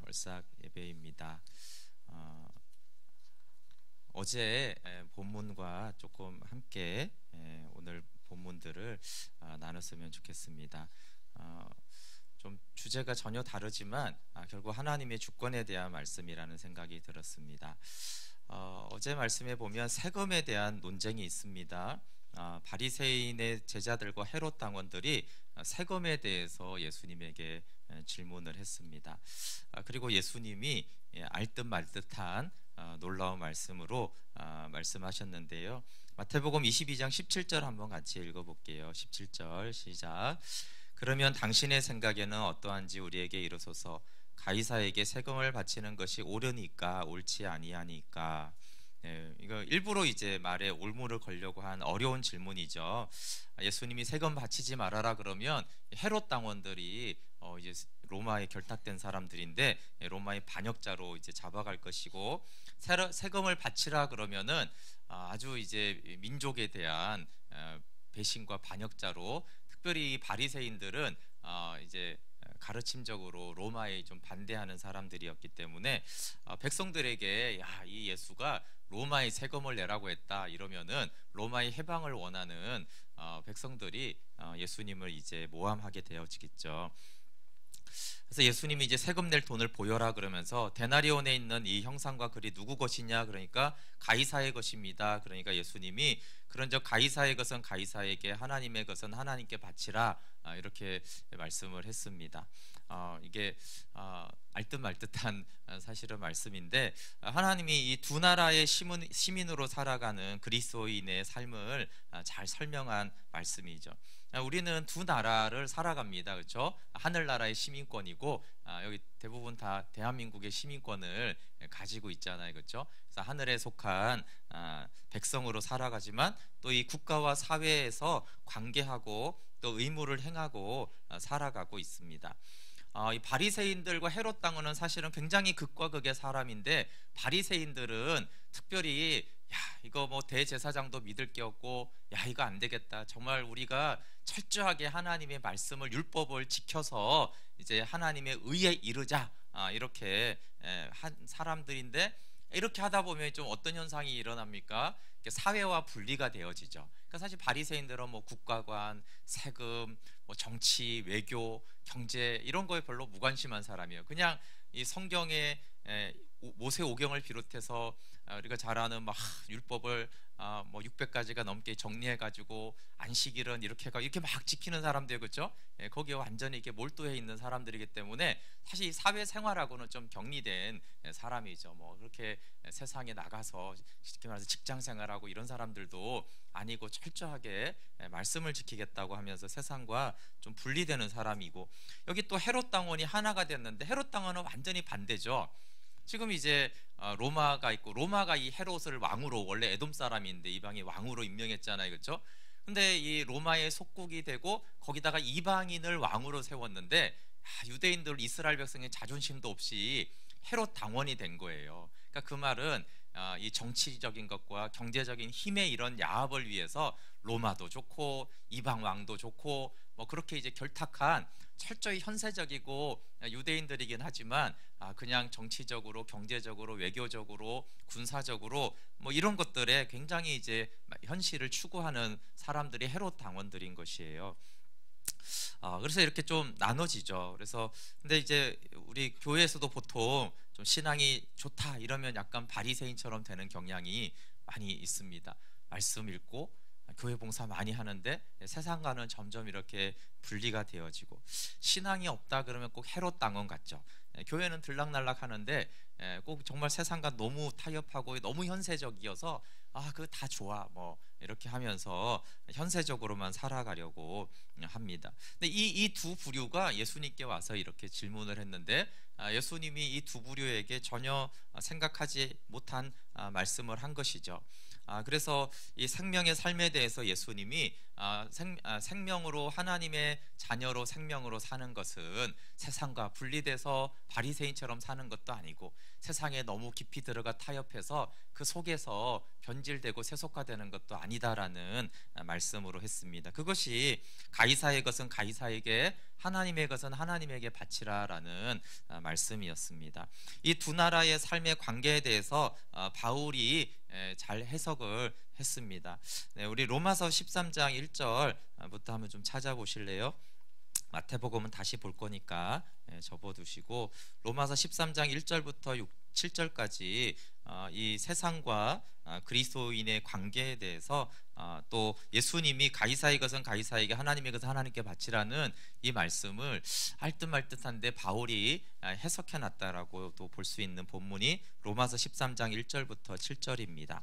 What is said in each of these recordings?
월삭 예배입니다. 어제 본문과 조금 함께 오늘 본문들을 나눴으면 좋겠습니다. 좀 주제가 전혀 다르지만 결국 하나님의 주권에 대한 말씀이라는 생각이 들었습니다. 어제 말씀에 보면 세금에 대한 논쟁이 있습니다. 바리새인의 제자들과 헤롯 당원들이 세금에 대해서 예수님에게 질문을 했습니다. 그리고 예수님이 알듯 말듯한 놀라운 말씀으로 말씀하셨는데요. 마태복음 22장 17절 한번 같이 읽어볼게요. 17절 시작. 그러면 당신의 생각에는 어떠한지 우리에게 이르소서. 가이사에게 세금을 바치는 것이 옳으니까 옳지 아니하니까. 이거 일부러 이제 말에 올무를 걸려고 한 어려운 질문이죠. 예수님이 세금 바치지 말아라 그러면 헤롯 당원들이 이제 로마에 결탁된 사람들인데 로마의 반역자로 이제 잡아갈 것이고, 세금을 바치라 그러면은 아주 이제 민족에 대한 배신과 반역자로, 특별히 바리새인들은 이제 가르침적으로 로마에 좀 반대하는 사람들이었기 때문에 백성들에게 이 예수가 로마의 세금을 내라고 했다 이러면은 로마의 해방을 원하는 백성들이 예수님을 이제 모함하게 되어지겠죠. 그래서 예수님이 이제 세금 낼 돈을 보여라 그러면서 데나리온에 있는 이 형상과 글이 누구 것이냐, 그러니까 가이사의 것입니다. 그러니까 예수님이 그런즉 가이사의 것은 가이사에게, 하나님의 것은 하나님께 바치라, 이렇게 말씀을 했습니다. 이게 알듯 말듯한 사실은 말씀인데, 하나님이 이 두 나라의 시민으로 살아가는 그리스도인의 삶을 잘 설명한 말씀이죠. 우리는 두 나라를 살아갑니다. 그렇죠? 하늘나라의 시민권이고 여기 대부분 다 대한민국의 시민권을 가지고 있잖아요. 그렇죠? 그래서 하늘에 속한 백성으로 살아가지만 또 이 국가와 사회에서 관계하고 또 의무를 행하고 살아가고 있습니다. 이 바리새인들과 헤롯 당원은 사실은 굉장히 극과 극의 사람인데, 바리새인들은 특별히 이거 뭐 대제사장도 믿을 게 없고 이거 안 되겠다, 정말 우리가 철저하게 하나님의 말씀을, 율법을 지켜서 이제 하나님의 의에 이르자, 이렇게 한 사람들인데, 이렇게 하다 보면 좀 어떤 현상이 일어납니까? 사회와 분리가 되어지죠. 그러니까 사실 바리새인들은 뭐 국가관, 세금, 뭐 정치, 외교, 경제 이런 거에 별로 무관심한 사람이에요. 그냥 이 성경의 모세오경을 비롯해서 우리가 잘 아는 막 율법을 뭐 600가지가 넘게 정리해가지고 안식일은 이렇게 막 지키는 사람들, 그렇죠? 거기에 완전히 이렇게 몰두해 있는 사람들이기 때문에 사실 사회생활하고는 좀 격리된 사람이죠. 뭐 그렇게 세상에 나가서 쉽게 말해서 직장생활하고 이런 사람들도 아니고, 철저하게 말씀을 지키겠다고 하면서 세상과 좀 분리되는 사람이고, 여기 또 헤롯 당원이 하나가 됐는데, 헤롯 당원은 완전히 반대죠. 지금 이제 로마가 있고, 로마가 이 헤롯을 왕으로, 원래 에돔 사람인데 이방이 왕으로 임명했잖아요. 그렇죠? 근데 이 로마의 속국이 되고 거기다가 이방인을 왕으로 세웠는데, 유대인들, 이스라엘 백성의 자존심도 없이 헤롯 당원이 된 거예요. 그러니까 그 말은 이 정치적인 것과 경제적인 힘의 이런 야합을 위해서 로마도 좋고 이방 왕도 좋고 뭐 그렇게 이제 결탁한, 철저히 현세적이고 유대인들이긴 하지만 그냥 정치적으로, 경제적으로, 외교적으로, 군사적으로 뭐 이런 것들에 굉장히 이제 현실을 추구하는 사람들이 헤롯 당원들인 것이에요. 그래서 이렇게 좀 나눠지죠. 그래서 근데 이제 우리 교회에서도 보통 좀 신앙이 좋다 이러면 약간 바리새인처럼 되는 경향이 많이 있습니다. 말씀 읽고 교회 봉사 많이 하는데 세상과는 점점 이렇게 분리가 되어지고, 신앙이 없다 그러면 꼭 헤롯 당원 같죠. 교회는 들락날락 하는데 꼭 정말 세상과 너무 타협하고 너무 현세적이어서 그거 다 좋아 뭐 이렇게 하면서 현세적으로만 살아가려고 합니다. 근데 이 두 부류가 예수님께 와서 이렇게 질문을 했는데, 예수님이 이 두 부류에게 전혀 생각하지 못한 말씀을 한 것이죠. 그래서 이 생명의 삶에 대해서 예수님이 생명으로 하나님의 자녀로 생명으로 사는 것은 세상과 분리돼서 바리새인처럼 사는 것도 아니고 세상에 너무 깊이 들어가 타협해서 그 속에서 변질되고 세속화되는 것도 아니다라는 말씀으로 했습니다. 그것이 가이사의 것은 가이사에게, 하나님의 것은 하나님에게 바치라라는 말씀이었습니다. 이 두 나라의 삶의 관계에 대해서 바울이 잘 해석을 했습니다. 네, 우리 로마서 13장 1절부터 한번 좀 찾아보실래요? 마태복음은 다시 볼 거니까 접어두시고 로마서 13장 1절부터 7절까지 이 세상과 그리스도인의 관계에 대해서 또 예수님이 가이사의 것은 가이사에게, 하나님의 것은 하나님께 바치라는 이 말씀을 알듯말듯한데 바울이 해석해 놨다라고도 볼 수 있는 본문이 로마서 13장 1절부터 7절입니다.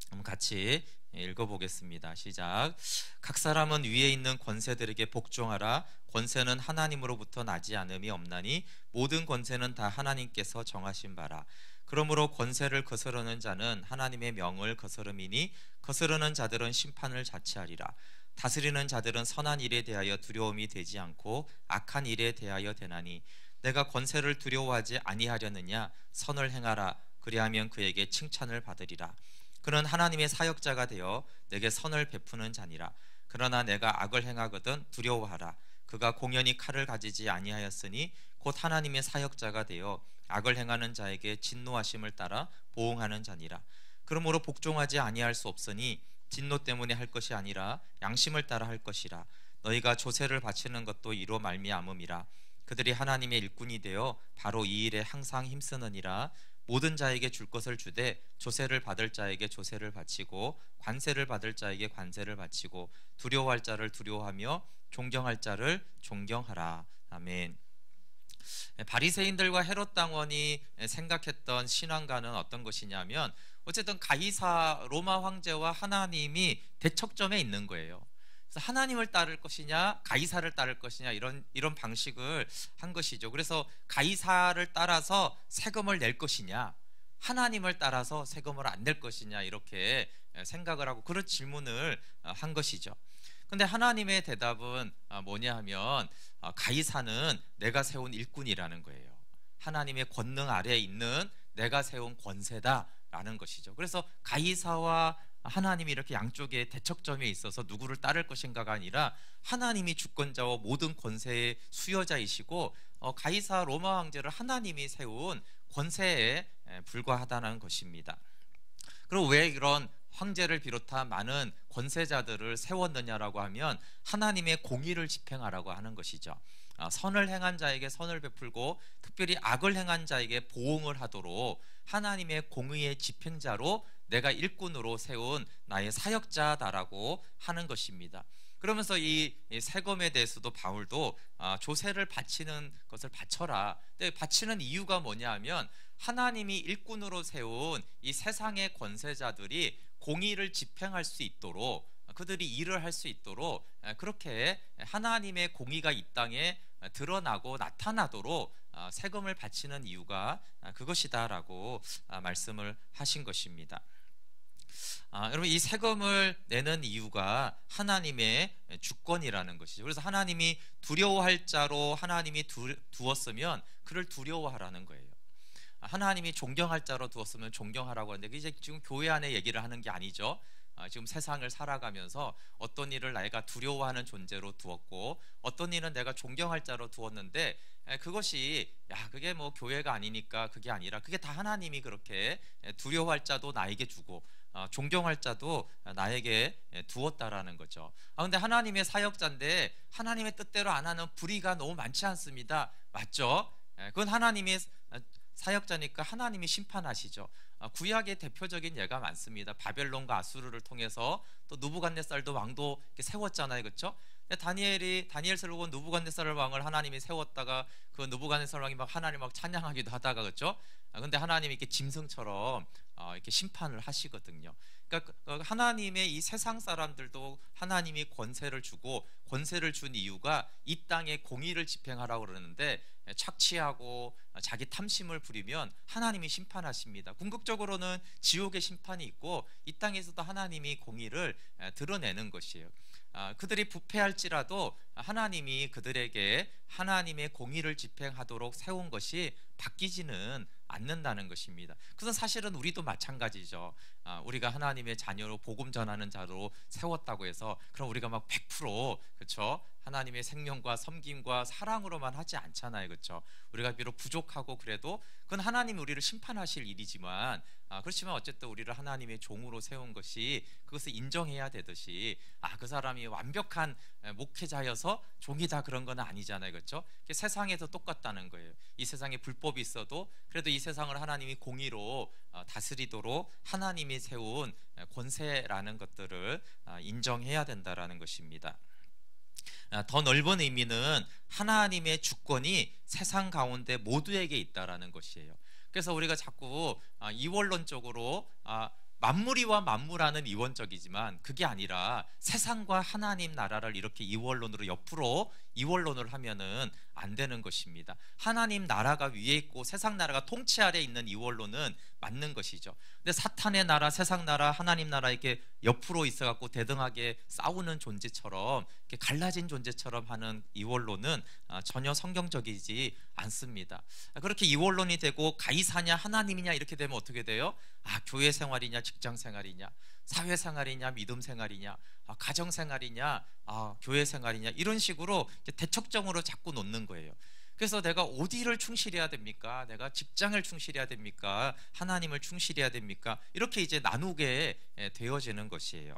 그럼 같이 읽어보겠습니다. 시작. 각 사람은 위에 있는 권세들에게 복종하라. 권세는 하나님으로부터 나지 않음이 없나니 모든 권세는 다 하나님께서 정하신 바라. 그러므로 권세를 거스르는 자는 하나님의 명을 거스름이니 거스르는 자들은 심판을 자취하리라. 다스리는 자들은 선한 일에 대하여 두려움이 되지 않고 악한 일에 대하여 되나니 내가 권세를 두려워하지 아니하려느냐. 선을 행하라. 그리하면 그에게 칭찬을 받으리라. 그는 하나님의 사역자가 되어 내게 선을 베푸는 자니라. 그러나 내가 악을 행하거든 두려워하라. 그가 공연히 칼을 가지지 아니하였으니 곧 하나님의 사역자가 되어 악을 행하는 자에게 진노하심을 따라 보응하는 자니라. 그러므로 복종하지 아니할 수 없으니 진노 때문에 할 것이 아니라 양심을 따라 할 것이라. 너희가 조세를 바치는 것도 이로 말미암음이라. 그들이 하나님의 일꾼이 되어 바로 이 일에 항상 힘쓰느니라. 모든 자에게 줄 것을 주되 조세를 받을 자에게 조세를 바치고 관세를 받을 자에게 관세를 바치고 두려워할 자를 두려워하며 존경할 자를 존경하라. 아멘. 바리새인들과 헤롯 당원이 생각했던 신앙과는 어떤 것이냐면 어쨌든 가이사 로마 황제와 하나님이 대척점에 있는 거예요. 그래서 하나님을 따를 것이냐 가이사를 따를 것이냐 이런 방식을 한 것이죠. 그래서 가이사를 따라서 세금을 낼 것이냐 하나님을 따라서 세금을 안 낼 것이냐 이렇게 생각을 하고 그런 질문을 한 것이죠. 근데 하나님의 대답은 뭐냐 하면 가이사는 내가 세운 일꾼이라는 거예요. 하나님의 권능 아래에 있는 내가 세운 권세다라는 것이죠. 그래서 가이사와 하나님이 이렇게 양쪽에 대척점에 있어서 누구를 따를 것인가가 아니라 하나님이 주권자와 모든 권세의 수여자이시고 가이사 로마 황제를 하나님이 세운 권세에 불과하다는 것입니다. 그리고 왜 이런 황제를 비롯한 많은 권세자들을 세웠느냐라고 하면 하나님의 공의를 집행하라고 하는 것이죠. 선을 행한 자에게 선을 베풀고 특별히 악을 행한 자에게 보응을 하도록 하나님의 공의의 집행자로 내가 일꾼으로 세운 나의 사역자다라고 하는 것입니다. 그러면서 이 세금에 대해서도 바울도 조세를 바치는 것을 바쳐라. 근데 바치는 이유가 뭐냐 하면 하나님이 일꾼으로 세운 이 세상의 권세자들이 공의를 집행할 수 있도록 그들이 일을 할 수 있도록 그렇게 하나님의 공의가 이 땅에 드러나고 나타나도록 세금을 바치는 이유가 그것이다라고 말씀을 하신 것입니다. 여러분 이 세금을 내는 이유가 하나님의 주권이라는 것이죠. 그래서 하나님이 두려워할 자로 하나님이 두었으면 그를 두려워하라는 거예요. 하나님이 존경할 자로 두었으면 존경하라고 하는데 이제 지금 교회 안에 얘기를 하는 게 아니죠. 지금 세상을 살아가면서 어떤 일을 내가 두려워하는 존재로 두었고 어떤 일은 내가 존경할 자로 두었는데 그것이 그게 뭐 교회가 아니니까 그게 아니라 그게 다 하나님이 그렇게 두려워할 자도 나에게 주고 존경할 자도 나에게 두었다라는 거죠. 근데 하나님의 사역자인데 하나님의 뜻대로 안 하는 불의가 너무 많지 않습니다. 맞죠? 그건 하나님의 사역자니까 하나님이 심판하시죠. 구약의 대표적인 예가 많습니다. 바벨론과 아수르를 통해서 또 누부갓네살도 왕도 이렇게 세웠잖아요, 그렇죠? 다니엘서를 본 누부갓네살 왕을 하나님이 세웠다가 그 누부갓네살 왕이 막 하나님 막 찬양하기도 하다가 그렇죠? 근데 하나님이 이렇게 짐승처럼 이렇게 심판을 하시거든요. 그러니까 하나님의 이 세상 사람들도 하나님이 권세를 주고 권세를 준 이유가 이 땅에 공의를 집행하라고 그러는데 착취하고 자기 탐심을 부리면 하나님이 심판하십니다. 궁극적으로는 지옥의 심판이 있고 이 땅에서도 하나님이 공의를 드러내는 것이에요. 그들이 부패할지라도 하나님이 그들에게 하나님의 공의를 집행하도록 세운 것이 바뀌지는 않는다는 것입니다. 그것은 사실은 우리도 마찬가지죠. 우리가 하나님의 자녀로 복음 전하는 자로 세웠다고 해서 그럼 우리가 막 100% 그렇죠? 하나님의 생명과 섬김과 사랑으로만 하지 않잖아요, 그렇죠? 우리가 비록 부족하고 그래도 그건 하나님이 우리를 심판하실 일이지만 그렇지만 어쨌든 우리를 하나님의 종으로 세운 것이 그것을 인정해야 되듯이 그 사람이 완벽한 목회자여서 종이다 그런 건 아니잖아요, 그렇죠? 세상에서 똑같다는 거예요. 이 세상에 불법이 있어도 그래도 이 세상을 하나님이 공의로 다스리도록 하나님이 세운 권세라는 것들을 인정해야 된다라는 것입니다. 더 넓은 의미는 하나님의 주권이 세상 가운데 모두에게 있다라는 것이에요. 그래서 우리가 자꾸 이원론적으로 만물이와 만물하는 이원적이지만 그게 아니라 세상과 하나님 나라를 이렇게 이원론으로 옆으로 이원론을 하면은 안 되는 것입니다. 하나님 나라가 위에 있고 세상 나라가 통치 아래 있는 이원론은 맞는 것이죠. 근데 사탄의 나라, 세상 나라, 하나님 나라 이렇게 옆으로 있어갖고 대등하게 싸우는 존재처럼 이렇게 갈라진 존재처럼 하는 이원론은 전혀 성경적이지 않습니다. 그렇게 이원론이 되고 가이사냐 하나님이냐 이렇게 되면 어떻게 돼요? 교회 생활이냐 직장 생활이냐 사회 생활이냐 믿음 생활이냐 가정 생활이냐 교회 생활이냐 이런 식으로 대척점으로 자꾸 놓는 거예요. 그래서 내가 어디를 충실해야 됩니까? 내가 직장을 충실해야 됩니까? 하나님을 충실해야 됩니까? 이렇게 이제 나누게 되어지는 것이에요.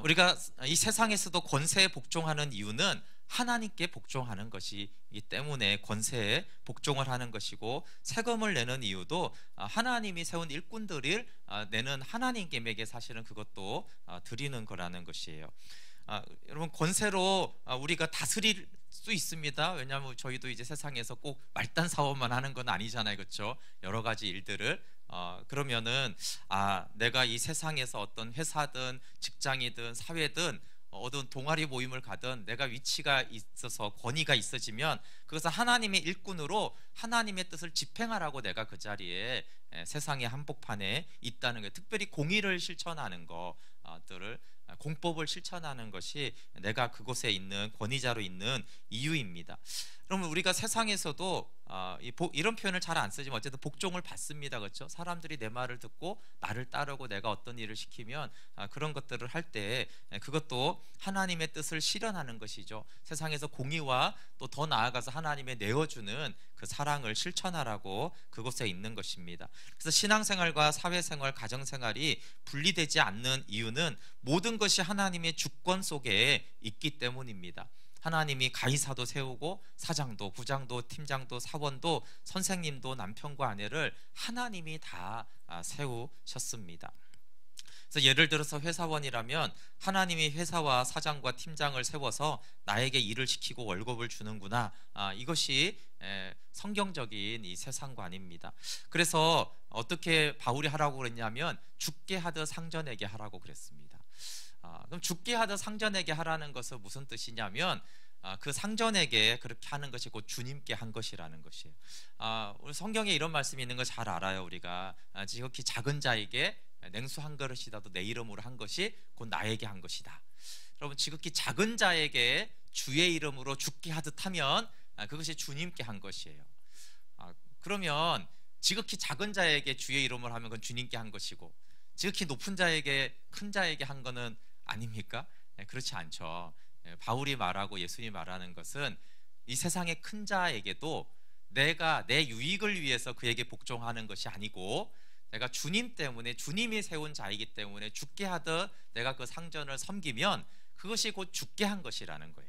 우리가 이 세상에서도 권세에 복종하는 이유는 하나님께 복종하는 것이기 때문에 권세에 복종을 하는 것이고, 세금을 내는 이유도 하나님이 세운 일꾼들을 내는 하나님께 사실은 그것도 드리는 거라는 것이에요. 여러분, 권세로 우리가 다스릴 수 있습니다. 왜냐하면 저희도 이제 세상에서 꼭 말단 사업만 하는 건 아니잖아요, 그렇죠? 여러 가지 일들을 그러면은 내가 이 세상에서 어떤 회사든 직장이든 사회든 어떤 동아리 모임을 가든 내가 위치가 있어서 권위가 있어지면 그것은 하나님의 일꾼으로 하나님의 뜻을 집행하라고 내가 그 자리에 세상의 한복판에 있다는 거예요. 특별히 공의를 실천하는 것들을, 공법을 실천하는 것이 내가 그곳에 있는 권위자로 있는 이유입니다. 그러면 우리가 세상에서도 이런 표현을 잘 안 쓰지만 어쨌든 복종을 받습니다, 그렇죠? 사람들이 내 말을 듣고 나를 따르고 내가 어떤 일을 시키면 그런 것들을 할 때 그것도 하나님의 뜻을 실현하는 것이죠. 세상에서 공의와 또 더 나아가서 하나님의 내어주는 그 사랑을 실천하라고 그곳에 있는 것입니다. 그래서 신앙생활과 사회생활, 가정생활이 분리되지 않는 이유는 모든 것이 하나님의 주권 속에 있기 때문입니다. 하나님이 가이사도 세우고 사장도, 부장도, 팀장도, 사원도, 선생님도, 남편과 아내를 하나님이 다 세우셨습니다. 그래서 예를 들어서 회사원이라면 하나님이 회사와 사장과 팀장을 세워서 나에게 일을 시키고 월급을 주는구나, 이것이 성경적인 이 세상관입니다. 그래서 어떻게 바울이 하라고 그랬냐면 죽게 하듯 상전에게 하라고 그랬습니다. 그럼 죽게 하듯 상전에게 하라는 것은 무슨 뜻이냐면 그 상전에게 그렇게 하는 것이 곧 주님께 한 것이라는 것이에요. 우리 성경에 이런 말씀이 있는 거 잘 알아요. 우리가 지극히 작은 자에게 냉수 한 그릇이라도 내 이름으로 한 것이 곧 나에게 한 것이다. 여러분, 지극히 작은 자에게 주의 이름으로 죽게 하듯 하면 그것이 주님께 한 것이에요. 그러면 지극히 작은 자에게 주의 이름을 하면 그건 주님께 한 것이고, 지극히 높은 자에게, 큰 자에게 한 거는 아닙니까? 그렇지 않죠. 바울이 말하고 예수님이 말하는 것은 이 세상의 큰 자에게도 내가 내 유익을 위해서 그에게 복종하는 것이 아니고, 내가 주님 때문에, 주님이 세운 자이기 때문에 죽게 하듯 내가 그 상전을 섬기면 그것이 곧 죽게 한 것이라는 거예요.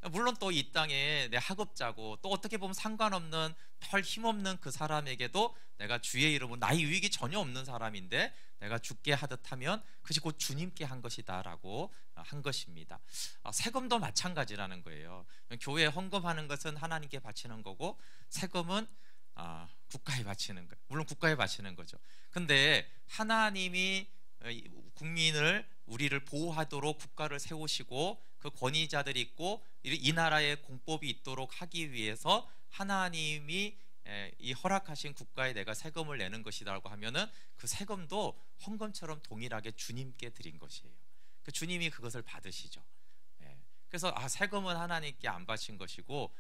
물론 또 이 땅에 내 하급자고 또 어떻게 보면 상관없는 별 힘없는 그 사람에게도 내가 주의 이름으로, 나의 유익이 전혀 없는 사람인데 내가 죽게 하듯 하면 그것이 곧 주님께 한 것이다 라고 한 것입니다. 세금도 마찬가지라는 거예요. 교회에 헌금하는 것은 하나님께 바치는 거고, 세금은 국가에 바치는 거예요. 물론 국가에 바치는 거죠. 근데 하나님이 국민을, 우리를 보호하도록 국가를 세우시고 그 권위자들이 있고 이 나라에 공법이 있도록 하기 위해서 하나님이 이 허락하신 국가에 내가 세금을 내는 것이라고 하면은 그 세금도 헌금처럼 동일하게 주님께 드린 것이에요. 그 주님이 그것을 받으시죠. 예. 그래서 세금은 하나님께 안 바친 것이고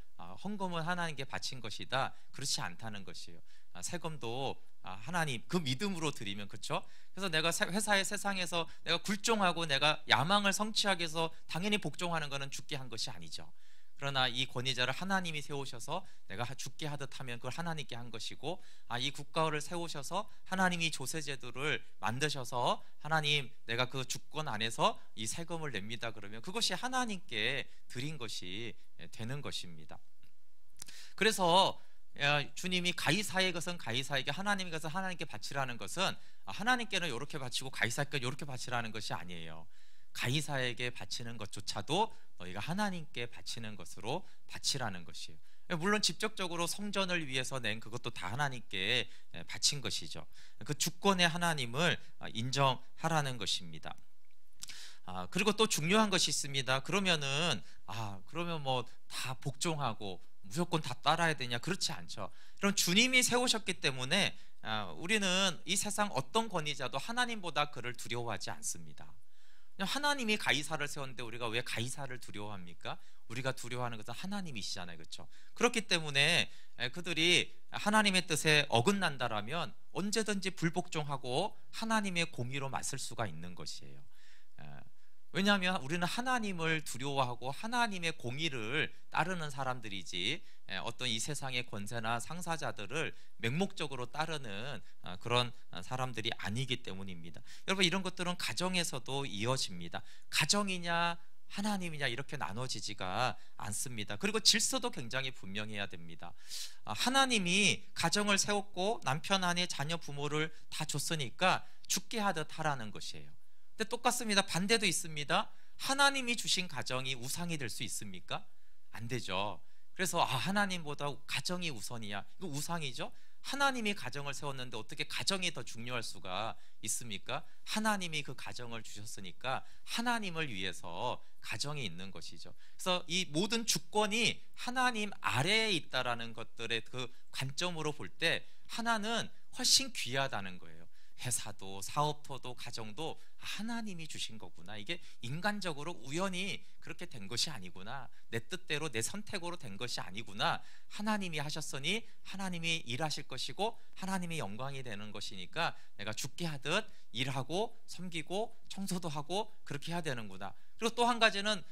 헌금은 하나님께 바친 것이다, 그렇지 않다는 것이에요. 세금도 하나님 그 믿음으로 드리면, 그렇죠? 그래서 내가 회사의 세상에서 내가 굴종하고 내가 야망을 성취하기 위해서 당연히 복종하는 것은 죽게 한 것이 아니죠. 그러나 이 권위자를 하나님이 세우셔서 내가 죽게 하듯 하면 그걸 하나님께 한 것이고, 이 국가를 세우셔서 하나님이 조세제도를 만드셔서 하나님 내가 그 주권 안에서 이 세금을 냅니다 그러면 그것이 하나님께 드린 것이 되는 것입니다. 그래서 주님이 가이사의 것은 가이사에게, 하나님의 것은 하나님께 바치라는 것은 하나님께는 이렇게 바치고 가이사에게는 이렇게 바치라는 것이 아니에요. 가이사에게 바치는 것조차도 너희가 하나님께 바치는 것으로 바치라는 것이에요. 물론 직접적으로 성전을 위해서 낸 그것도 다 하나님께 바친 것이죠. 그 주권의 하나님을 인정하라는 것입니다. 그리고 또 중요한 것이 있습니다. 그러면 뭐 다 복종하고 무조건 다 따라야 되냐? 그렇지 않죠. 그럼 주님이 세우셨기 때문에 우리는 이 세상 어떤 권위자도 하나님보다 그를 두려워하지 않습니다. 하나님이 가이사를 세웠는데 우리가 왜 가이사를 두려워합니까? 우리가 두려워하는 것은 하나님이시잖아요, 그렇죠? 그렇기 때문에 그들이 하나님의 뜻에 어긋난다라면 언제든지 불복종하고 하나님의 공의로 맞설 수가 있는 것이에요. 왜냐하면 우리는 하나님을 두려워하고 하나님의 공의를 따르는 사람들이지 어떤 이 세상의 권세나 상사자들을 맹목적으로 따르는 그런 사람들이 아니기 때문입니다. 여러분, 이런 것들은 가정에서도 이어집니다. 가정이냐 하나님이냐 이렇게 나눠지지가 않습니다. 그리고 질서도 굉장히 분명해야 됩니다. 하나님이 가정을 세웠고 남편, 아내, 자녀, 부모를 다 줬으니까 죽게 하듯 하라는 것이에요. 근데 똑같습니다. 반대도 있습니다. 하나님이 주신 가정이 우상이 될 수 있습니까? 안 되죠. 그래서 하나님보다 가정이 우선이야, 이거 우상이죠. 하나님이 가정을 세웠는데 어떻게 가정이 더 중요할 수가 있습니까? 하나님이 그 가정을 주셨으니까 하나님을 위해서 가정이 있는 것이죠. 그래서 이 모든 주권이 하나님 아래에 있다라는 것들의 그 관점으로 볼 때 하나는 훨씬 귀하다는 거예요. 회사도 사업터도 가정도 하나님이 주신 거구나, 이게 인간적으로 우연히 그렇게 된 것이 아니구나, 내 뜻대로 내 선택으로 된 것이 아니구나, 하나님이 하셨으니 하나님이 일하실 것이고 하나님이 영광이 되는 것이니까 내가 죽게 하듯 일하고 섬기고 청소도 하고 그렇게 해야 되는구나. 그리고 또 한 가지는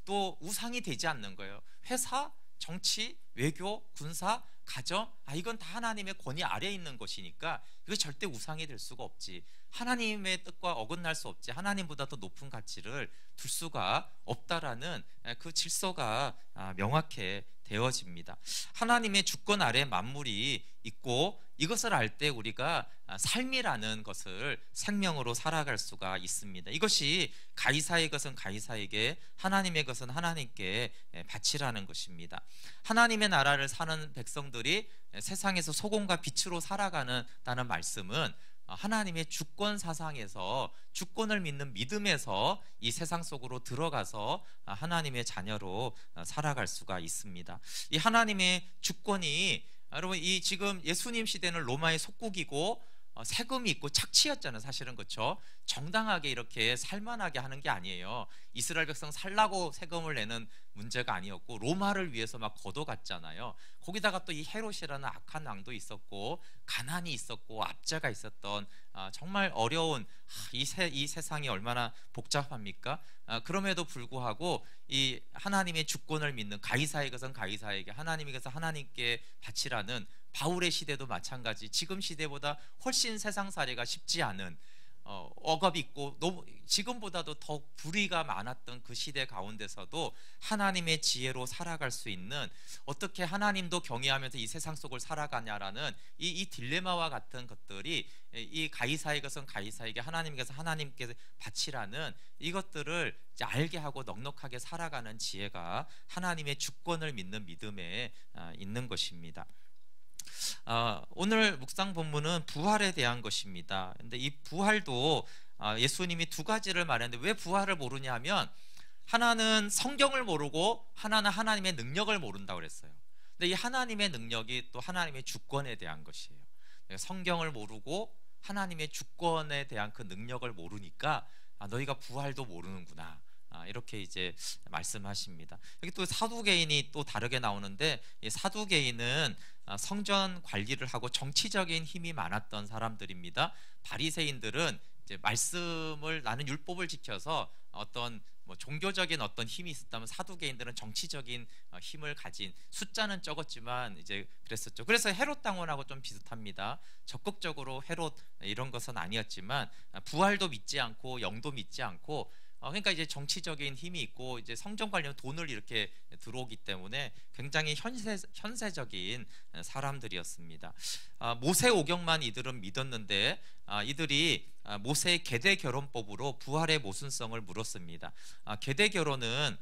또 우상이 되지 않는 거예요. 회사, 정치, 외교, 군사, 가정, 이건 다 하나님의 권위 아래에 있는 것이니까 이거 절대 우상이 될 수가 없지, 하나님의 뜻과 어긋날 수 없지, 하나님보다 더 높은 가치를 둘 수가 없다라는 그 질서가 명확해 되어집니다. 하나님의 주권 아래 만물이 있고 이것을 알 때 우리가 삶이라는 것을 생명으로 살아갈 수가 있습니다. 이것이 가이사의 것은 가이사에게, 하나님의 것은 하나님께 바치라는 것입니다. 하나님의 나라를 사는 백성들이 세상에서 소금과 빛으로 살아가는다는 말씀은 하나님의 주권 사상에서, 주권을 믿는 믿음에서 이 세상 속으로 들어가서 하나님의 자녀로 살아갈 수가 있습니다. 이 하나님의 주권이, 여러분, 이 지금 예수님 시대는 로마의 속국이고 세금이 있고 착취였잖아요, 사실은. 그렇죠? 정당하게 이렇게 살만하게 하는 게 아니에요. 이스라엘 백성 살라고 세금을 내는 문제가 아니었고 로마를 위해서 막 걷어갔잖아요. 거기다가 또 이 헤롯이라는 악한 왕도 있었고 가난이 있었고 압제가 있었던 정말 어려운 이 세상이 얼마나 복잡합니까? 그럼에도 불구하고 이 하나님의 주권을 믿는 가이사의 것은 가이사에게, 하나님의 것은 하나님께 바치라는 바울의 시대도 마찬가지, 지금 시대보다 훨씬 세상살이가 쉽지 않은 억압이 있고 너무 지금보다도 더 불의가 많았던 그 시대 가운데서도 하나님의 지혜로 살아갈 수 있는, 어떻게 하나님도 경외하면서 이 세상 속을 살아가냐라는 이 딜레마와 같은 것들이 이 가이사의 것은 가이사에게, 하나님께서 하나님께 바치라는 이것들을 이제 알게 하고 넉넉하게 살아가는 지혜가 하나님의 주권을 믿는 믿음에 있는 것입니다. 오늘 묵상 본문은 부활에 대한 것입니다. 근데 이 부활도 예수님이 두 가지를 말했는데 왜 부활을 모르냐 하면, 하나는 성경을 모르고 하나는 하나님의 능력을 모른다고 그랬어요. 근데 이 하나님의 능력이 또 하나님의 주권에 대한 것이에요. 성경을 모르고 하나님의 주권에 대한 그 능력을 모르니까 너희가 부활도 모르는구나. 이렇게 이제 말씀하십니다. 여기 또 사두개인이 또 다르게 나오는데, 이 사두개인은 성전 관리를 하고 정치적인 힘이 많았던 사람들입니다. 바리새인들은 이제 말씀을, 나는 율법을 지켜서 어떤 뭐 종교적인 어떤 힘이 있었다면, 사두개인들은 정치적인 힘을 가진, 숫자는 적었지만 이제 그랬었죠. 그래서 헤롯 당원하고 좀 비슷합니다. 적극적으로 헤롯 이런 것은 아니었지만 부활도 믿지 않고 영도 믿지 않고, 그러니까 이제 정치적인 힘이 있고 이제 성전 관련 돈을 이렇게 들어오기 때문에 굉장히 현세적인 사람들이었습니다. 모세 오경만 이들은 믿었는데, 이들이 모세의 계대 결혼법으로 부활의 모순성을 물었습니다. 계대 결혼은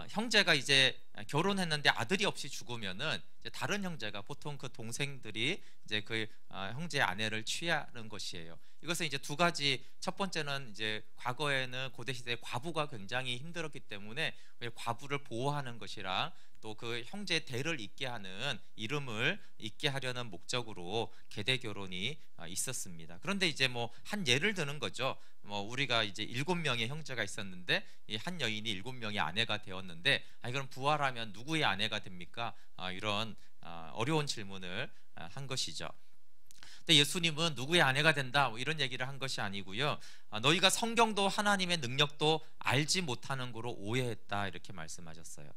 형제가 이제 결혼했는데 아들이 없이 죽으면은 이제 다른 형제가, 보통 그 동생들이 이제 그 형제의 아내를 취하는 것이에요. 이것은 이제 두 가지, 첫 번째는 이제 과거에는 고대 시대에 과부가 굉장히 힘들었기 때문에 과부를 보호하는 것이랑, 또 그 형제의 대를 잇게 하는, 이름을 잇게 하려는 목적으로 계대 결혼이 있었습니다. 그런데 이제 뭐 한 예를 드는 거죠. 뭐 우리가 이제 7명의 형제가 있었는데 이 한 여인이 7명의 아내가 되었는데, 그럼 부활하면 누구의 아내가 됩니까? 이런 어려운 질문을 한 것이죠. 근데 예수님은 누구의 아내가 된다, 뭐 이런 얘기를 한 것이 아니고요. 너희가 성경도 하나님의 능력도 알지 못하는 거로 오해했다, 이렇게 말씀하셨어요.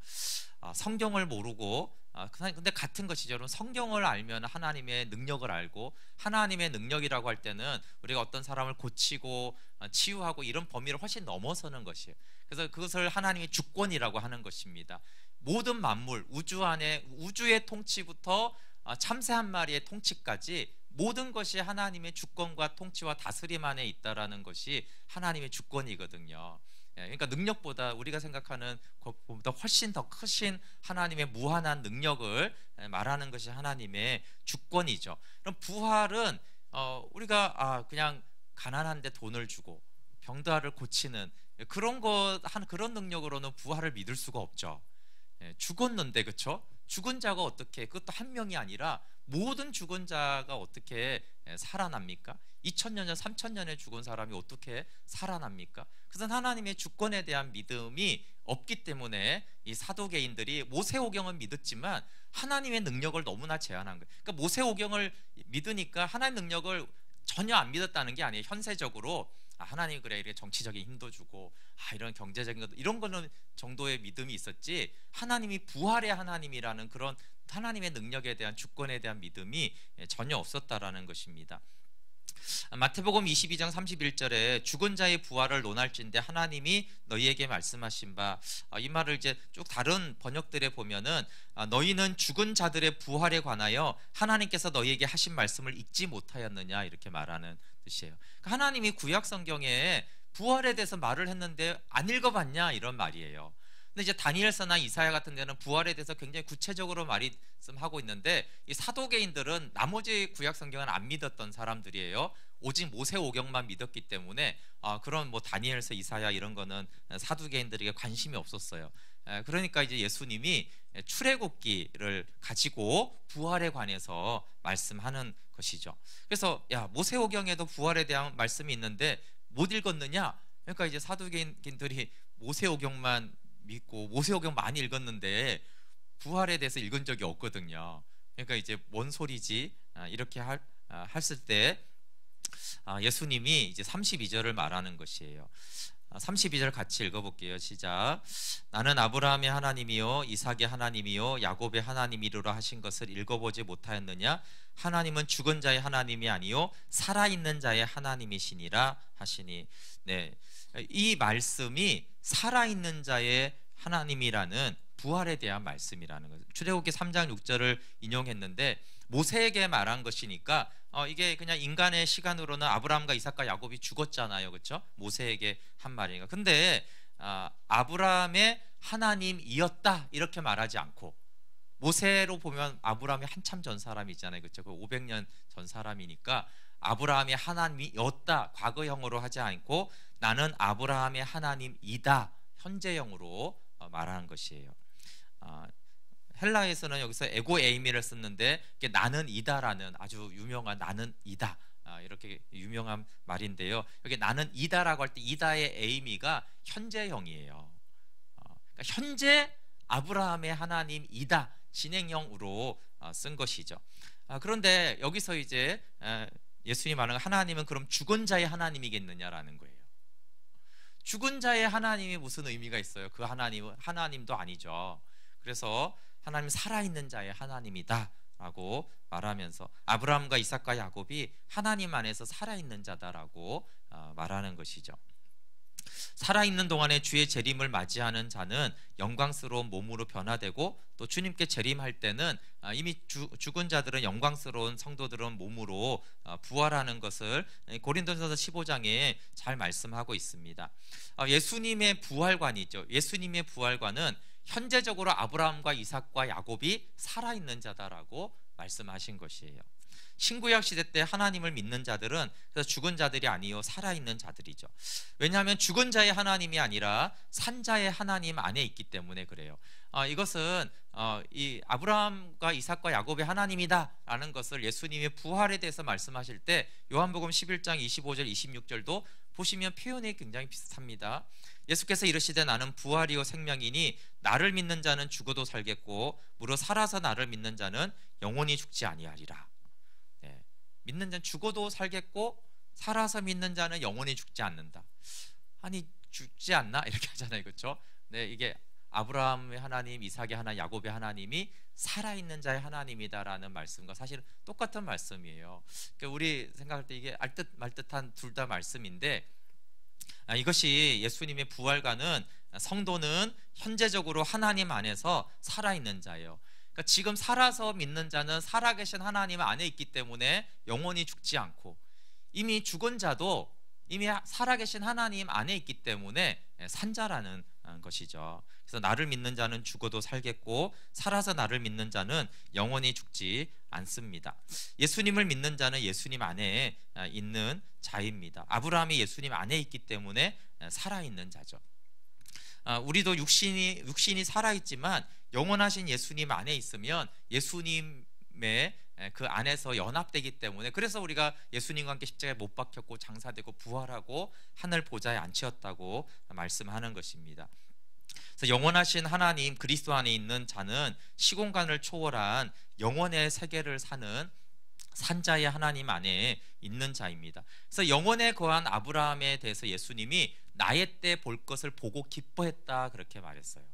성경을 모르고, 근데 같은 것이죠. 여러분, 성경을 알면 하나님의 능력을 알고, 하나님의 능력이라고 할 때는 우리가 어떤 사람을 고치고 치유하고 이런 범위를 훨씬 넘어서는 것이에요. 그래서 그것을 하나님의 주권이라고 하는 것입니다. 모든 만물, 우주 안에, 우주의 통치부터 참새 한 마리의 통치까지 모든 것이 하나님의 주권과 통치와 다스림 안에 있다라는 것이 하나님의 주권이거든요. 그러니까 능력보다, 우리가 생각하는 것보다 훨씬 더 크신 하나님의 무한한 능력을 말하는 것이 하나님의 주권이죠. 그럼 부활은 우리가 그냥 가난한데 돈을 주고 병자를 고치는 그런 능력으로는 부활을 믿을 수가 없죠. 죽었는데, 그렇죠? 죽은 자가 어떻게, 그것도 한 명이 아니라 모든 죽은 자가 어떻게 살아납니까? 2000년 전, 3000년에 죽은 사람이 어떻게 살아납니까? 그것은 하나님의 주권에 대한 믿음이 없기 때문에 이 사도개인들이 모세오경은 믿었지만 하나님의 능력을 너무나 제한한 거예요. 그러니까 모세오경을 믿으니까 하나님의 능력을 전혀 안 믿었다는 게 아니에요. 현세적으로 하나님 그래 이렇게 정치적인 힘도 주고 이런 경제적인 것, 이런 거는 정도의 믿음이 있었지, 하나님이 부활의 하나님이라는 그런 하나님의 능력에 대한, 주권에 대한 믿음이 전혀 없었다라는 것입니다. 마태복음 22장 31절에 죽은 자의 부활을 논할진대 하나님이 너희에게 말씀하신 바, 이 말을 이제 쭉 다른 번역들에 보면은 너희는 죽은 자들의 부활에 관하여 하나님께서 너희에게 하신 말씀을 읽지 못하였느냐, 이렇게 말하는 뜻이에요. 그러니까 하나님이 구약 성경에 부활에 대해서 말을 했는데 안 읽어봤냐, 이런 말이에요. 근데 이제 다니엘서나 이사야 같은 데는 부활에 대해서 굉장히 구체적으로 말씀하고 있는데, 이 사도개인들은 나머지 구약 성경은 안 믿었던 사람들이에요. 오직 모세오경만 믿었기 때문에 그런 뭐 다니엘서, 이사야 이런 거는 사두개인들에게 관심이 없었어요. 그러니까 이제 예수님이 출애굽기를 가지고 부활에 관해서 말씀하는 것이죠. 그래서 모세오경에도 부활에 대한 말씀이 있는데 못 읽었느냐? 그러니까 이제 사두개인들이 모세오경만 믿고 모세오경 많이 읽었는데 부활에 대해서 읽은 적이 없거든요. 그러니까 이제 뭔 소리지? 이렇게 했을 때 예수님이 이제 32절을 말하는 것이에요. 32절 같이 읽어볼게요. 시작. 나는 아브라함의 하나님이요 이삭의 하나님이요 야곱의 하나님이로라 하신 것을 읽어보지 못하였느냐? 하나님은 죽은 자의 하나님이 아니요 살아있는 자의 하나님이시니라 하시니. 네, 이 말씀이 살아있는 자의 하나님이라는 부활에 대한 말씀이라는 거죠. 출애굽기 3장 6절을 인용했는데 모세에게 말한 것이니까 이게 그냥 인간의 시간으로는 아브라함과 이삭과 야곱이 죽었잖아요, 그렇죠? 모세에게 한 말이니까. 근데 아브라함의 하나님이었다 이렇게 말하지 않고, 모세로 보면 아브라함이 한참 전 사람이잖아요, 그렇죠? 그 500년 전 사람이니까 아브라함의 하나님이었다 과거형으로 하지 않고 나는 아브라함의 하나님이다 현재형으로 말하는 것이에요. 헬라에서는 여기서 에고 에이미를 썼는데 나는 이다라는 아주 유명한 나는 이다 이렇게 유명한 말인데요. 여기 나는 이다라고 할 때 이다의 의미가 현재형이에요. 그러니까 현재 아브라함의 하나님이다, 진행형으로 쓴 것이죠. 그런데 여기서 이제 예수님이 말하는 하나님은 그럼 죽은 자의 하나님이겠느냐라는 거예요. 죽은 자의 하나님이 무슨 의미가 있어요? 그 하나님은 하나님도 아니죠. 그래서 하나님 살아있는 자의 하나님이다 라고 말하면서 아브라함과 이삭과 야곱이 하나님 안에서 살아있는 자다라고 말하는 것이죠. 살아있는 동안에 주의 재림을 맞이하는 자는 영광스러운 몸으로 변화되고, 또 주님께 재림할 때는 이미 죽은 자들은, 영광스러운 성도들은 몸으로 부활하는 것을 고린도전서 15장에 잘 말씀하고 있습니다. 예수님의 부활관이죠. 예수님의 부활관은 현재적으로 아브라함과 이삭과 야곱이 살아있는 자다라고 말씀하신 것이에요. 신구약 시대 때 하나님을 믿는 자들은 그래서 죽은 자들이 아니요 살아있는 자들이죠. 왜냐하면 죽은 자의 하나님이 아니라 산 자의 하나님 안에 있기 때문에 그래요. 이것은 이 아브라함과 이삭과 야곱의 하나님이다라는 것을 예수님의 부활에 대해서 말씀하실 때 요한복음 11장 25절 26절도 보시면 표현이 굉장히 비슷합니다. 예수께서 이르시되 나는 부활이요 생명이니 나를 믿는 자는 죽어도 살겠고 무릇 살아서 나를 믿는 자는 영원히 죽지 아니하리라. 믿는 자는 죽어도 살겠고 살아서 믿는 자는 영원히 죽지 않는다. 아니 죽지 않나? 이렇게 하잖아요, 그렇죠? 네, 이게 아브라함의 하나님, 이삭의 하나님, 야곱의 하나님이 살아있는 자의 하나님이다라는 말씀과 사실은 똑같은 말씀이에요. 그러니까 우리 생각할 때 이게 알듯 말듯한 둘 다 말씀인데, 이것이 예수님의 부활과는 성도는 현재적으로 하나님 안에서 살아있는 자예요. 그러니까 지금 살아서 믿는 자는 살아계신 하나님 안에 있기 때문에 영원히 죽지 않고, 이미 죽은 자도 이미 살아계신 하나님 안에 있기 때문에 산자라는 것이죠. 그래서 나를 믿는 자는 죽어도 살겠고 살아서 나를 믿는 자는 영원히 죽지 않습니다. 예수님을 믿는 자는 예수님 안에 있는 자입니다. 아브라함이 예수님 안에 있기 때문에 살아있는 자죠. 우리도 육신이 살아있지만 영원하신 예수님 안에 있으면 예수님의 그 안에서 연합되기 때문에, 그래서 우리가 예수님과 함께 십자가에 못 박혔고 장사되고 부활하고 하늘 보좌에 앉혔다고 말씀하는 것입니다. 그래서 영원하신 하나님 그리스도 안에 있는 자는 시공간을 초월한 영원의 세계를 사는 산자의 하나님 안에 있는 자입니다. 그래서 영원에 거한 아브라함에 대해서 예수님이 나의 때 볼 것을 보고 기뻐했다 그렇게 말했어요.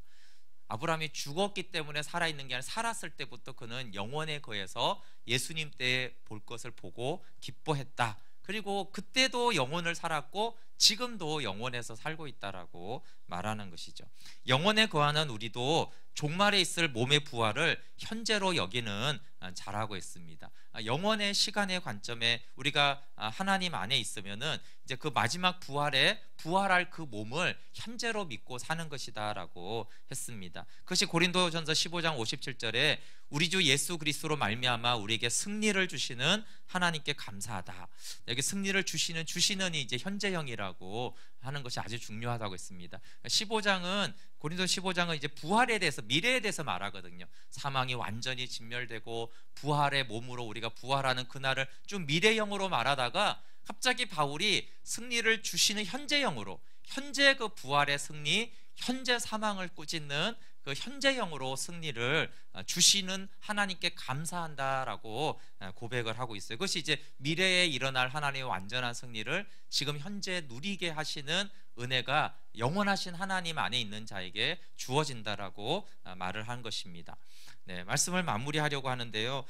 아브라함이 죽었기 때문에 살아있는 게 아니라 살았을 때부터 그는 영원에 거해서 예수님 때 볼 것을 보고 기뻐했다. 그리고 그때도 영혼을 살았고 지금도 영원에서 살고 있다라고 말하는 것이죠. 영원에 거하는 우리도 종말에 있을 몸의 부활을 현재로 여기는 잘하고 있습니다. 영원의 시간의 관점에 우리가 하나님 안에 있으면은 이제 그 마지막 부활에 부활할 그 몸을 현재로 믿고 사는 것이다라고 했습니다. 그것이 고린도전서 15장 57절에 우리 주 예수 그리스도로 말미암아 우리에게 승리를 주시는 하나님께 감사하다. 여기 승리를 주시는이 이제 현재형이라고 하는 것이 아주 중요하다고 했습니다. 15장은 고린도 15장은 이제 부활에 대해서, 미래에 대해서 말하거든요. 사망이 완전히 진멸되고 부활의 몸으로 우리가 부활하는 그날을 좀 미래형으로 말하다가 갑자기 바울이 승리를 주시는 현재형으로, 현재 그 부활의 승리, 현재 사망을 꾸짖는 그 현재형으로 승리를 주시는 하나님께 감사한다라고 고백을 하고 있어요. 그것이 이제 미래에 일어날 하나님의 완전한 승리를 지금 현재 누리게 하시는 은혜가 영원하신 하나님 안에 있는 자에게 주어진다라고 말을 한 것입니다. 네, 말씀을 마무리하려고 하는데요.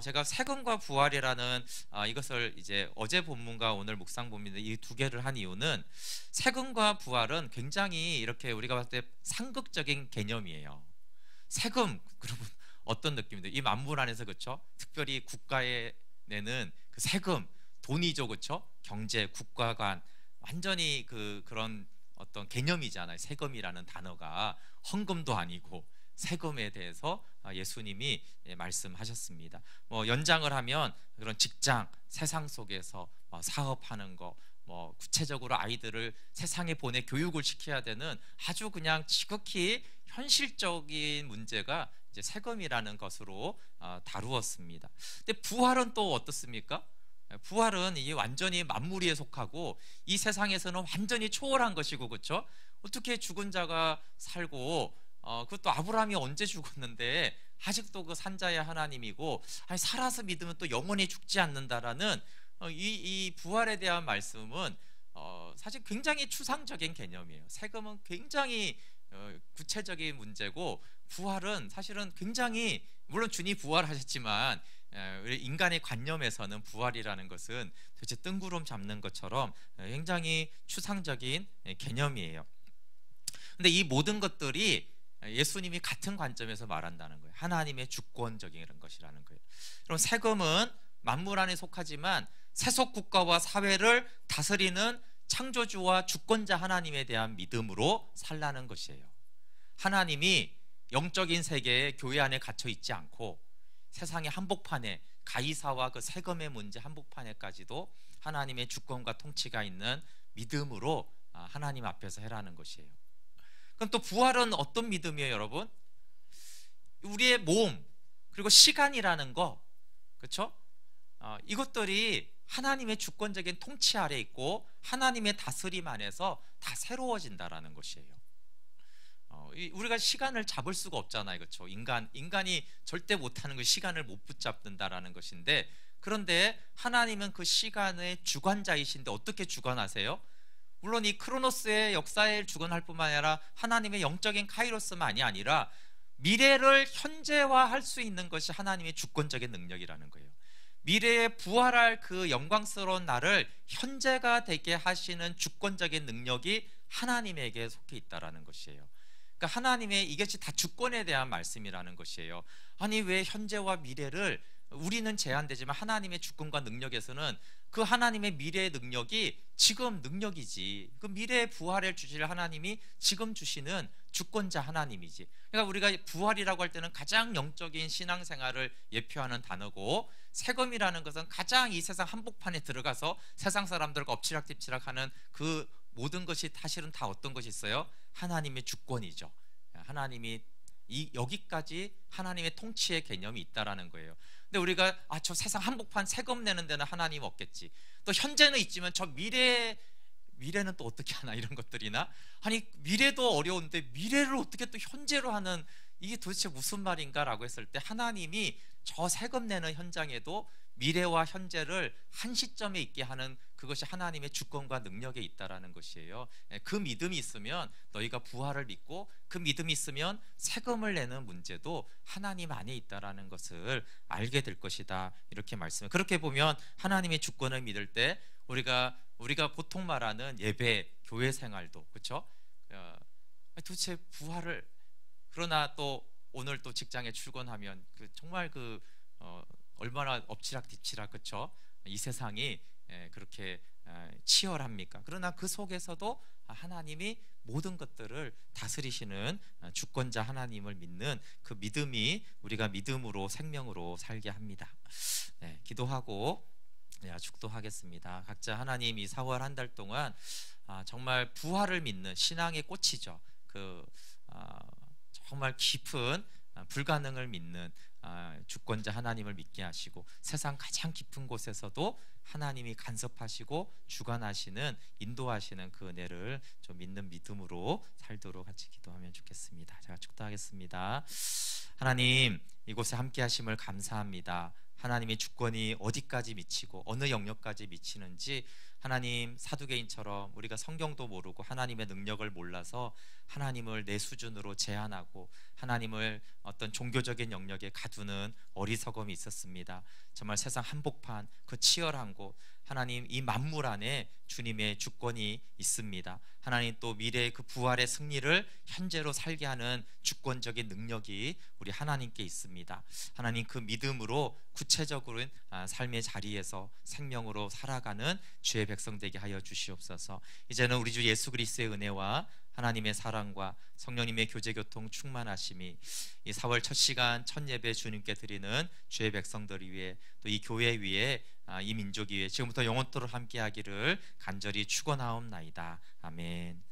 제가 세금과 부활이라는 이것을 이제 어제 본문과 오늘 묵상 본문 이 두 개를 한 이유는, 세금과 부활은 굉장히 이렇게 우리가 봤을 때 상극적인 개념이에요. 세금, 여러분 어떤 느낌인데 이 만물 안에서, 그렇죠? 특별히 국가에 내는 그 세금, 돈이죠, 그렇죠? 경제, 국가관, 완전히 그런 어떤 개념이잖아요. 세금이라는 단어가 헌금도 아니고 세금에 대해서 예수님이 말씀하셨습니다. 뭐 연장을 하면 그런 직장, 세상 속에서 사업하는 거, 뭐 구체적으로 아이들을 세상에 보내 교육을 시켜야 되는 아주 그냥 지극히 현실적인 문제가 이제 세금이라는 것으로 다루었습니다. 근데 부활은 또 어떻습니까? 부활은 이게 완전히 만무리에 속하고 이 세상에서는 완전히 초월한 것이고, 그렇죠? 어떻게 죽은 자가 살고, 그것도 아브라함이 언제 죽었는데 아직도 그 산자의 하나님이고, 아니 살아서 믿으면 또 영원히 죽지 않는다라는 이 부활에 대한 말씀은 사실 굉장히 추상적인 개념이에요. 세금은 굉장히 구체적인 문제고, 부활은 사실은 굉장히, 물론 주님 부활하셨지만 우리 인간의 관념에서는 부활이라는 것은 도대체 뜬구름 잡는 것처럼 굉장히 추상적인 개념이에요. 근데 이 모든 것들이 예수님이 같은 관점에서 말한다는 거예요. 하나님의 주권적인 것이라는 거예요. 그럼 세금은 만물 안에 속하지만 세속 국가와 사회를 다스리는 창조주와 주권자 하나님에 대한 믿음으로 살라는 것이에요. 하나님이 영적인 세계에 교회 안에 갇혀 있지 않고 세상의 한복판에, 가이사와 그 세금의 문제 한복판에까지도 하나님의 주권과 통치가 있는 믿음으로 하나님 앞에서 해라는 것이에요. 그럼 또 부활은 어떤 믿음이에요, 여러분? 우리의 몸 그리고 시간이라는 거, 그렇죠? 이것들이 하나님의 주권적인 통치 아래 있고 하나님의 다스림 안에서 다 새로워진다라는 것이에요. 우리가 시간을 잡을 수가 없잖아요, 그렇죠? 인간이 절대 못하는 그 시간을 못 붙잡는다라는 것인데, 그런데 하나님은 그 시간의 주관자이신데 어떻게 주관하세요? 물론 이 크로노스의 역사에 주관할 뿐만 아니라 하나님의 영적인 카이로스만이 아니라 미래를 현재화할 수 있는 것이 하나님의 주권적인 능력이라는 거예요. 미래에 부활할 그 영광스러운 날을 현재가 되게 하시는 주권적인 능력이 하나님에게 속해 있다라는 것이에요. 그러니까 하나님의 이것이 다 주권에 대한 말씀이라는 것이에요. 아니 왜 현재와 미래를, 우리는 제한되지만 하나님의 주권과 능력에서는 그 하나님의 미래의 능력이 지금 능력이지, 그 미래의 부활을 주실 하나님이 지금 주시는 주권자 하나님이지. 그러니까 우리가 부활이라고 할 때는 가장 영적인 신앙생활을 예표하는 단어고, 세금이라는 것은 가장 이 세상 한복판에 들어가서 세상 사람들과 엎치락뒤치락하는 그 모든 것이 사실은 다 어떤 것이 있어요? 하나님의 주권이죠. 하나님이 여기까지 하나님의 통치의 개념이 있다라는 거예요. 근데 우리가 저 세상 한복판 세금 내는 데는 하나님 없겠지, 또 현재는 있지만 저 미래는 또 어떻게 하나, 이런 것들이나, 아니 미래도 어려운데 미래를 어떻게 또 현재로 하는, 이게 도대체 무슨 말인가라고 했을 때 하나님이 저 세금 내는 현장에도 미래와 현재를 한 시점에 있게 하는 그것이 하나님의 주권과 능력에 있다라는 것이에요. 그 믿음이 있으면 너희가 부활을 믿고 그 믿음이 있으면 세금을 내는 문제도 하나님 안에 있다라는 것을 알게 될 것이다, 이렇게 말씀을. 그렇게 보면 하나님의 주권을 믿을 때 우리가 보통 말하는 예배, 교회 생활도, 그렇죠? 도대체 부활을, 그러나 또 오늘 또 직장에 출근하면 정말 얼마나 엎치락뒤치락, 그렇죠? 이 세상이 그렇게 치열합니까? 그러나 그 속에서도 하나님이 모든 것들을 다스리시는 주권자 하나님을 믿는 그 믿음이 우리가 믿음으로 생명으로 살게 합니다. 기도하고 축도하겠습니다. 각자 하나님 이 4월 한 달 동안 정말 부활을 믿는 신앙의 꽃이죠. 정말 깊은 불가능을 믿는 주권자 하나님을 믿게 하시고, 세상 가장 깊은 곳에서도 하나님이 간섭하시고 주관하시는, 인도하시는 그 은혜를 좀 믿는 믿음으로 살도록 같이 기도하면 좋겠습니다. 제가 축도하겠습니다. 하나님, 이곳에 함께 하심을 감사합니다. 하나님의 주권이 어디까지 미치고 어느 영역까지 미치는지, 하나님 사두개인처럼 우리가 성경도 모르고 하나님의 능력을 몰라서 하나님을 내 수준으로 제한하고 하나님을 어떤 종교적인 영역에 가두는 어리석음이 있었습니다. 정말 세상 한복판 그 치열한 곳, 하나님 이 만물 안에 주님의 주권이 있습니다. 하나님 또 미래의 그 부활의 승리를 현재로 살게 하는 주권적인 능력이 우리 하나님께 있습니다. 하나님 그 믿음으로 구체적으로 삶의 자리에서 생명으로 살아가는 주의 백성 되게 하여 주시옵소서. 이제는 우리 주 예수 그리스도의 은혜와 하나님의 사랑과 성령님의 교제 교통 충만하심이 이 4월 첫 시간 첫 예배 주님께 드리는 주의 백성들 위해, 또 이 교회 위에, 이 민족 위에 지금부터 영원토록 함께하기를 간절히 축원하옵나이다. 아멘.